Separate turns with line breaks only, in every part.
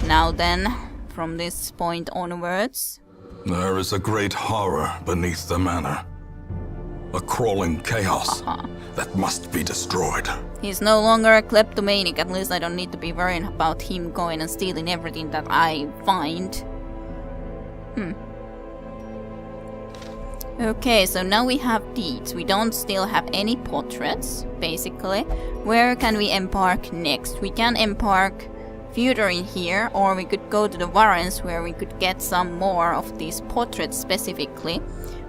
Now then, from this point onwards.
There is a great horror beneath the manor. A crawling chaos that must be destroyed.
He's no longer a kleptomaniac, at least I don't need to be worrying about him going and stealing everything that I find. Okay, so now we have deeds. We don't still have any portraits, basically. Where can we embark next? We can embark further in here, or we could go to the Warrens where we could get some more of these portraits specifically,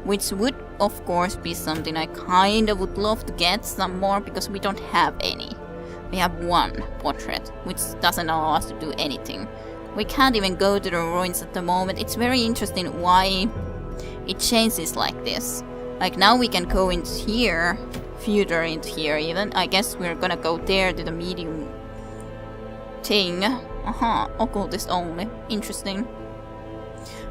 which would of course be something I kinda would love to get some more, because we don't have any. We have one portrait, which doesn't allow us to do anything. We can't even go to the ruins at the moment. It's very interesting why it changes like this. Like now we can go into here, further into here even. I guess we're gonna go there to the medium thing. Occultist only. Interesting.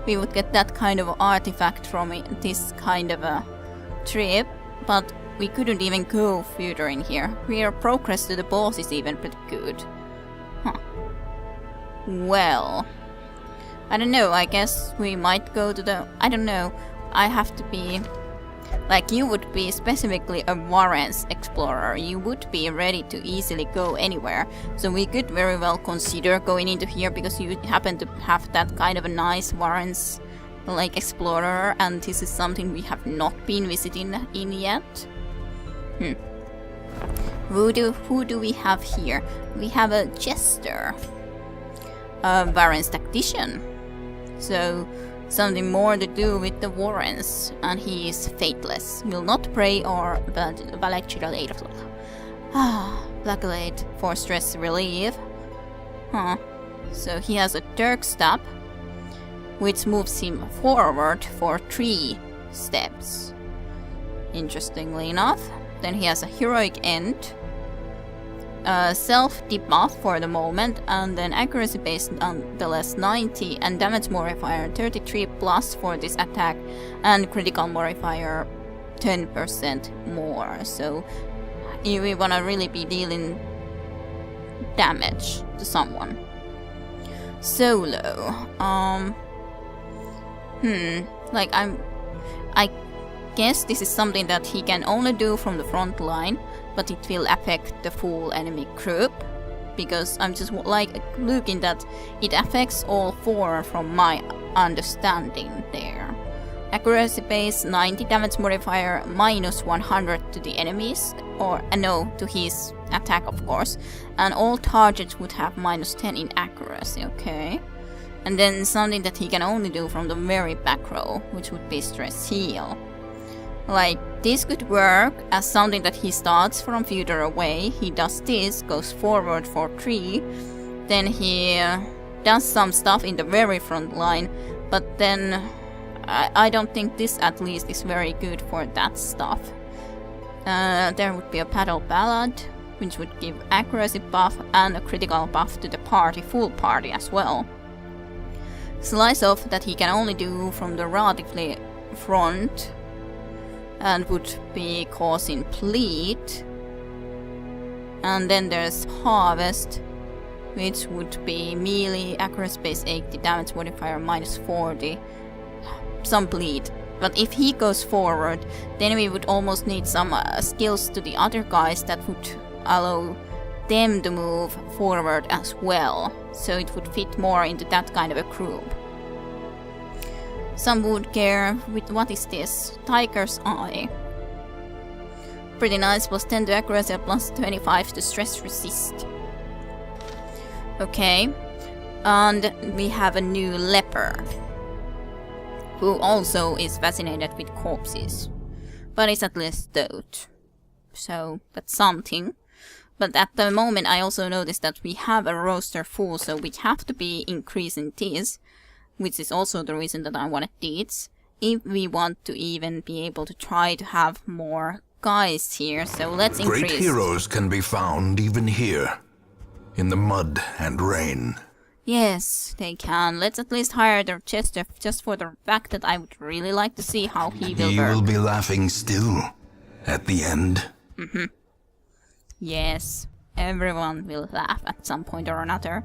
We would get that kind of artifact from it, this kind of a trip, but we couldn't even go further in here. Our progress to the boss is even pretty good. Well, I don't know, I guess we might go to the... I don't know, I have to be... Like, you would be specifically a Warrens explorer. You would be ready to easily go anywhere. So we could very well consider going into here, because you happen to have that kind of a nice Warrens like explorer, and this is something we have not been visiting in yet. Who do we have here? We have a Jester. A Warrens tactician. So something more to do with the Warrens, and he is faithless. Will not pray or Blackblade for stress relief. So he has a Dirk Stab, which moves him forward for 3 steps. Interestingly enough. Then he has a Heroic End, self debuff for the moment, and then accuracy based on the less 90 and damage modifier 33 plus for this attack, and critical modifier 10% more. So if we wanna really be dealing damage to someone. Solo. Like I guess this is something that he can only do from the front line, but it will affect the full enemy group, because I'm just like looking that it affects all 4 from my understanding there. Accuracy base 90 damage modifier minus 100 to the enemies, or no, to his attack of course, and all targets would have minus 10 in accuracy, okay. And then something that he can only do from the very back row, which would be stress heal. Like, this could work as something that he starts from further away. He does this, goes forward for 3, then he does some stuff in the very front line, but then I don't think this at least is very good for that stuff. There would be a Paddle Ballad, which would give accuracy buff and a critical buff to the party, full party as well. Slice Off that he can only do from the relatively front, and would be causing bleed. And then there's Harvest, which would be melee, accuracy base 80, damage modifier minus 40, some bleed. But if he goes forward, then we would almost need some skills to the other guys that would allow them to move forward as well. So it would fit more into that kind of a group. Some wood gear with, what is this? Tiger's Eye. Pretty nice, plus 10 to accuracy, plus 25 to stress resist. Okay. And we have a new leper, who also is fascinated with corpses, but is at least dote. So that's something. But at the moment I also noticed that we have a roster full, so we have to be increasing this, which is also the reason that I wanted deeds, if we want to even be able to try to have more guys here. So let's increase.
Great heroes can be found even here, in the mud and rain.
Yes, they can. Let's at least hire the Jester, just for the fact that I would really like to see how he will work.
He will be laughing still at the end.
Yes, everyone will laugh at some point or another.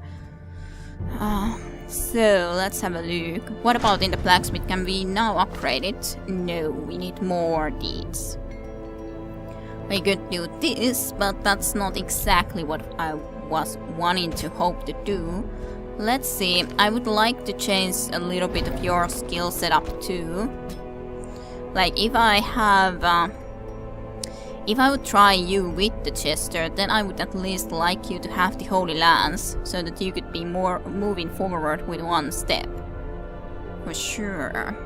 So let's have a look. What about in the blacksmith? Can we now upgrade it? No, we need more deeds. We could do this, but that's not exactly what I was wanting to hope to do. Let's see, I would like to change a little bit of your skill setup too. Like if I have... if I would try you with the Jester, then I would at least like you to have the Holy Lance, so that you could be more moving forward with one step. For sure.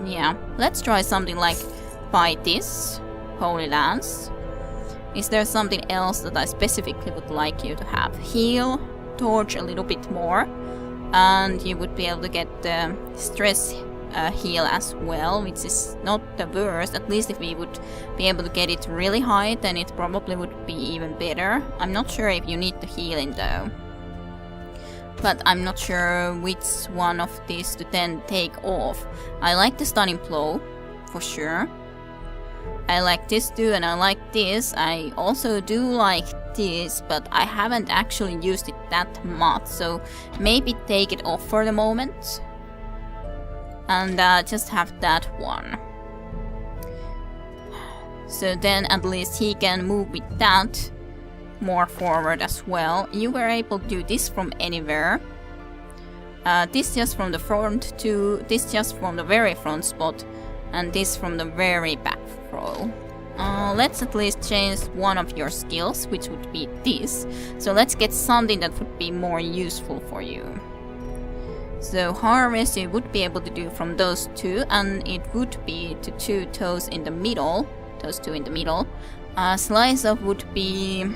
Yeah, let's try something like buy this Holy Lance. Is there something else that I specifically would like you to have? Heal, torch a little bit more, and you would be able to get the stress heal as well, which is not the worst. At least if we would be able to get it really high, then it probably would be even better. I'm not sure if you need the healing though, but I'm not sure which one of these to then take off. I like the stunning blow for sure. I like this too, and I like this. I also do like this, but I haven't actually used it that much, so maybe take it off for the moment and just have that one. So then at least he can move with that more forward as well. You were able to do this from anywhere. This just from the front to this just from the very front spot, and this from the very back row. Let's at least change one of your skills, which would be this. So let's get something that would be more useful for you. So harvest you would be able to do from those two, and it would be to two toes in the middle. Those two in the middle. Slice up would be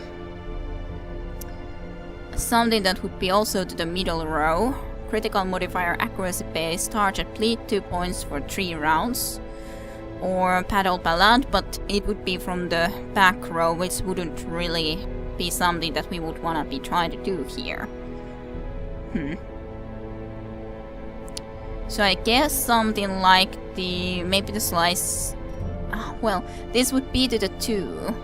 something that would be also to the middle row. Critical modifier accuracy base, target bleed 2 points for 3 rounds. Or paddle ballad, but it would be from the back row, which wouldn't really be something that we would wanna be trying to do here. So I guess something like maybe the slice. Well, this would be to the 2.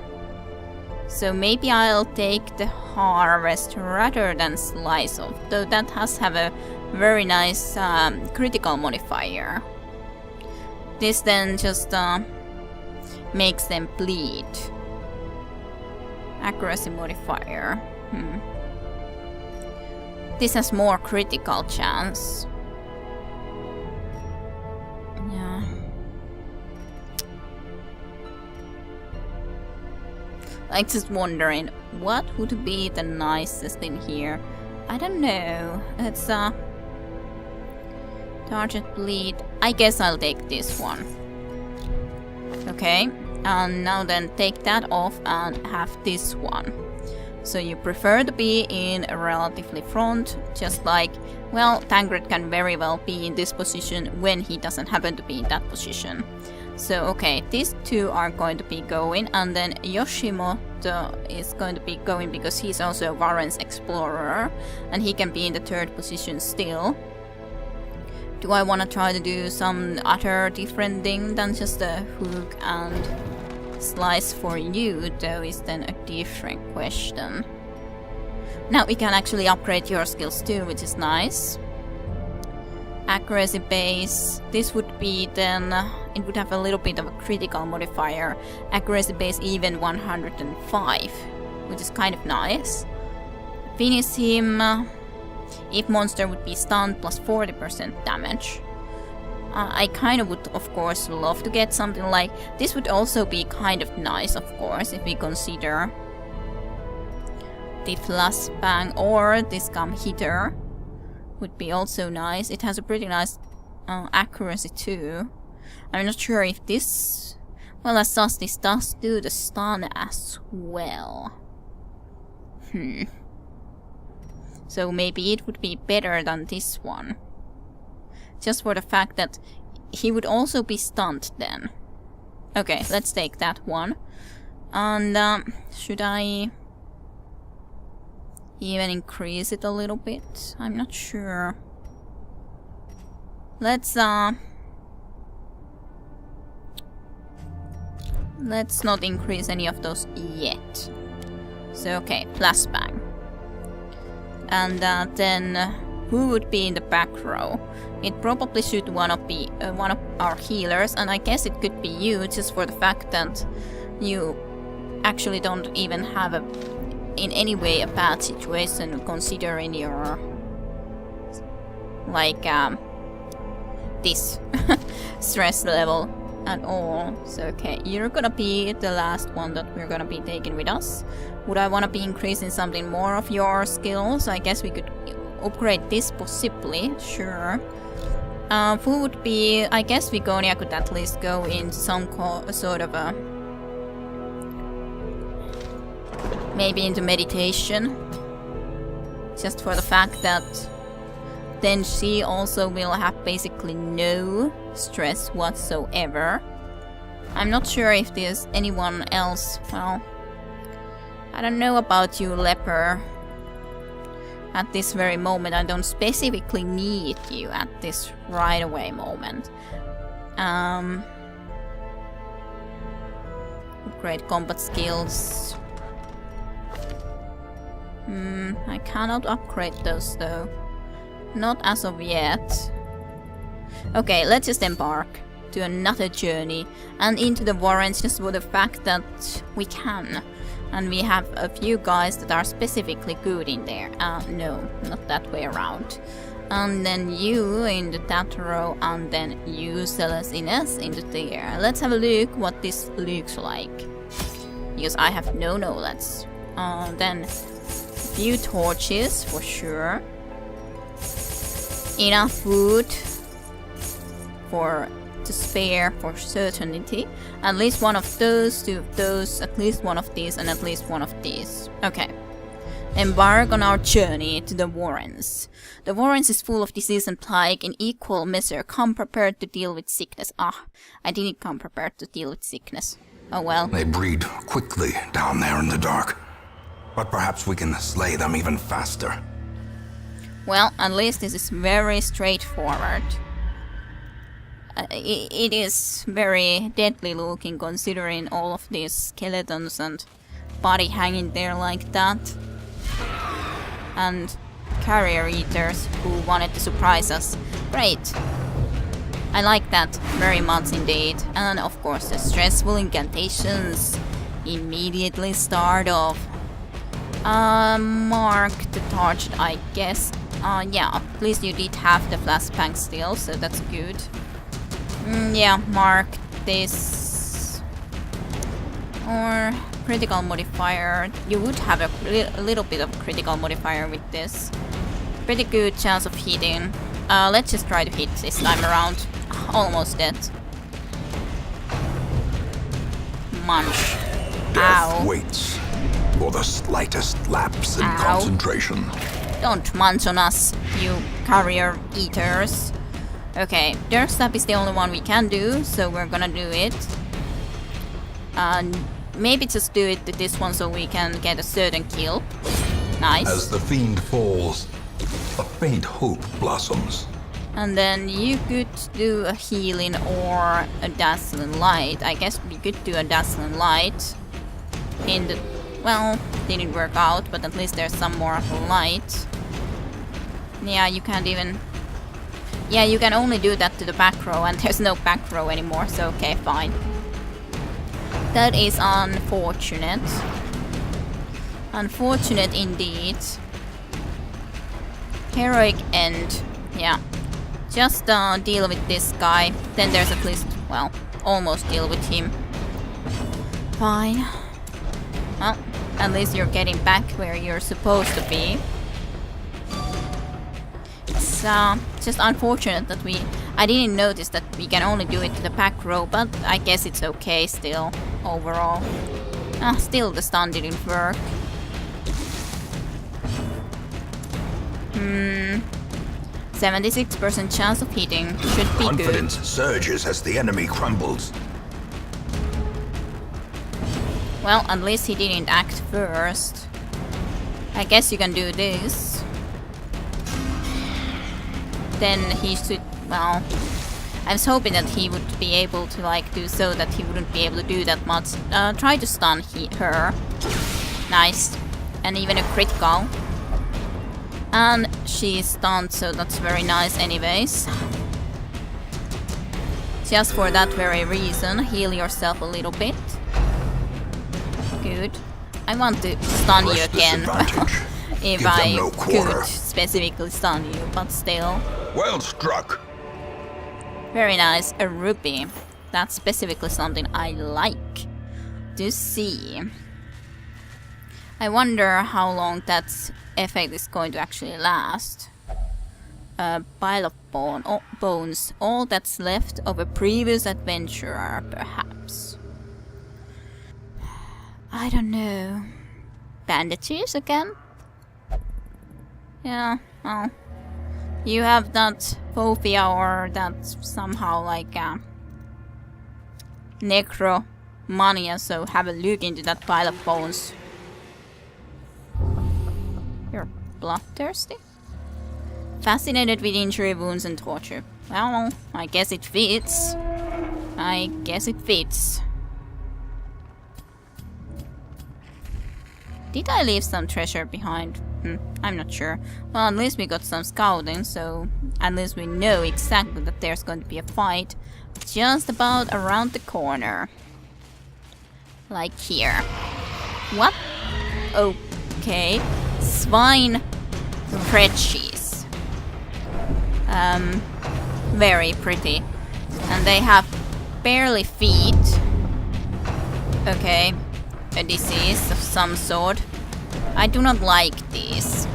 So maybe I'll take the harvest rather than slice off, though that have a very nice critical modifier. This then just makes them bleed. Accuracy modifier. This has more critical chance. Yeah. I'm just wondering what would be the nicest in here. I don't know. It's target bleed. I guess I'll take this one. Okay, and now then take that off and have this one. So you prefer to be in a relatively front, just like, well, Tancred can very well be in this position when he doesn't happen to be in that position. So okay, these two are going to be going, and then Yoshimoto is going to be going because he's also Varen's explorer, and he can be in the 3rd position still. Do I want to try to do some other different thing than just a hook and slice for you, though, is then a different question. Now we can actually upgrade your skills too, which is nice. Accuracy base, this would be then, it would have a little bit of a critical modifier. Accuracy base even 105, which is kind of nice. Finish him. If monster would be stunned, plus 40% damage. I kind of would, of course, love to get something like this. Would also be kind of nice, of course, if we consider the flashbang or this gum hitter would be also nice. It has a pretty nice accuracy too. I'm not sure if this, well, as such, this does do the stun as well. So maybe it would be better than this one. Just for the fact that he would also be stunned then. Okay, let's take that one. And should I even increase it a little bit? I'm not sure. Let's not increase any of those yet. So okay, flashbang. And then who would be in the back row? It probably should one of our healers, and I guess it could be you, just for the fact that you actually don't even have in any way a bad situation considering your this stress level at all. So okay, you're gonna be the last one that we're gonna be taking with us. Would I want to be increasing something more of your skills? I guess we could upgrade this possibly, sure. Who would be... I guess Vigonia could at least go into some sort of a... maybe into meditation. Just for the fact that then she also will have basically no stress whatsoever. I'm not sure if there's anyone else. Well, I don't know about you, Leper. At this very moment, I don't specifically need you at this right away moment. Upgrade combat skills. I cannot upgrade those though. Not as of yet. Okay, let's just embark to another journey and into the Warrens just for the fact that we can. And we have a few guys that are specifically good in there. No, not that way around. And then you into that row, and then you, Celestines, into there. Let's have a look what this looks like. Because I have no knowledge. Then a few torches for sure. Enough food to spare for certainty. At least one of those, two of those, at least one of these, and at least one of these. Okay. Embark on our journey to the Warrens. The Warrens is full of disease and plague in equal measure. Come prepared to deal with sickness. I didn't come prepared to deal with sickness. Oh well.
They breed quickly down there in the dark. But perhaps we can slay them even faster.
Well, at least this is very straightforward. It is very deadly looking considering all of these skeletons and body hanging there like that. And carrier eaters who wanted to surprise us. Great. I like that very much indeed. And of course the stressful incantations immediately start off. Mark the torch, I guess. Yeah, at least you did have the flashbang still, so that's good. Yeah, mark this. Or critical modifier. You would have a little bit of critical modifier with this. Pretty good chance of hitting. Let's just try to hit this time around. Almost dead. Munch.
Death
Ow.
waits for the slightest lapse in concentration.
Don't munch on us, you carrier eaters. Okay, Dirk Stab is the only one we can do, so we're gonna do it. Maybe just do it to this one so we can get a certain kill. Nice.
As the fiend falls, a faint hope blossoms.
And then you could do a healing or a dazzling light. I guess we could do a dazzling light. In the... well, didn't work out, but at least there's some more light. Yeah, you can't even... yeah, you can only do that to the back row, and there's no back row anymore, so okay, fine. That is unfortunate. Unfortunate indeed. Heroic end. Yeah. Just deal with this guy. Then there's at least, well, almost deal with him. Fine. Well, at least you're getting back where you're supposed to be. It's just unfortunate that I didn't notice that we can only do it to the back row, but I guess it's okay still, overall. Still the stun didn't work. 76% chance of hitting. Should be good.
Confidence surges as the enemy crumbles.
Well, at least he didn't act first. I guess you can do this. Then he should, well... I was hoping that he would be able to, like, do so that he wouldn't be able to do that much. Try to stun her. Nice. And even a critical. And she's stunned, so that's very nice anyways. Just for that very reason, heal yourself a little bit. Good. I want to stun you again. If I could specifically stun you, but still.
Well struck.
Very nice. A rupee. That's specifically something I like to see. I wonder how long that effect is going to actually last. A pile of bones. All that's left of a previous adventurer, perhaps. I don't know. Bandages again? Yeah, well. You have that phobia or that somehow like necromania, so have a look into that pile of bones. You're bloodthirsty? Fascinated with injury, wounds and torture. Well, I guess it fits. I guess it fits. Did I leave some treasure behind? I'm not sure. Well, at least we got some scouting, so at least we know exactly that there's going to be a fight just about around the corner. Like here. What? Okay. Swine bread cheese. Very pretty. And they have barely feet. Okay. A disease of some sort. I do not like these.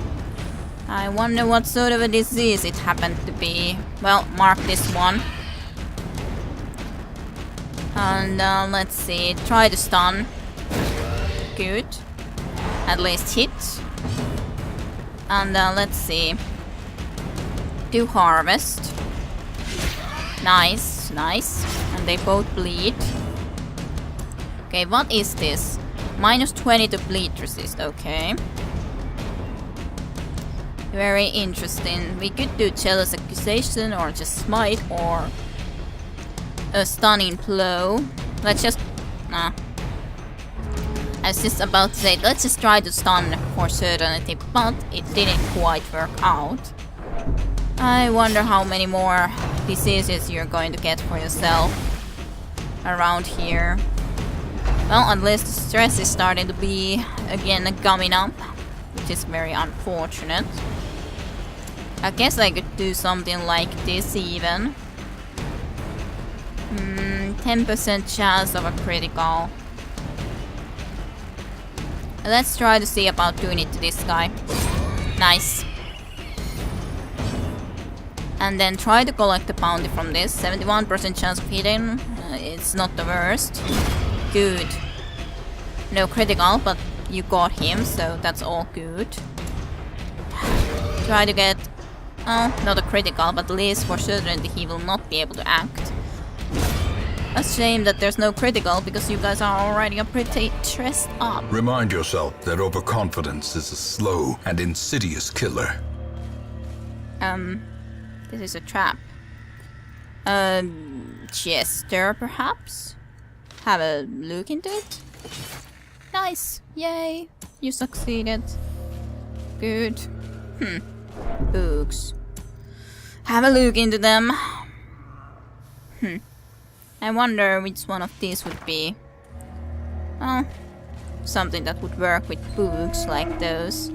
I wonder what sort of a disease it happened to be. Well, mark this one. And let's see. Try to stun. Good. At least hit. And let's see. Do harvest. Nice, nice. And they both bleed. Okay, what is this? Minus 20 to bleed resist, okay. Very interesting. We could do jealous accusation or just smite or a stunning blow. Let's just... I was just about to say, let's just try to stun for certainty, but it didn't quite work out. I wonder how many more diseases you're going to get for yourself around here. Well, at least the stress is starting to be again coming up, which is very unfortunate. I guess I could do something like this even. 10% chance of a critical. Let's try to see about doing it to this guy. Nice. And then try to collect the bounty from this. 71% chance of hitting. It's not the worst. Good. No critical, but you got him, so that's all good. Try to get... Oh, not a critical, but at least for certainty he will not be able to act. A shame that there's no critical, because you guys are already pretty stressed up.
Remind yourself that overconfidence is a slow and insidious killer.
This is a trap. Jester, perhaps? Have a look into it? Nice! Yay! You succeeded. Good. Books. Have a look into them. I wonder which one of these would be. Oh, something that would work with books like those.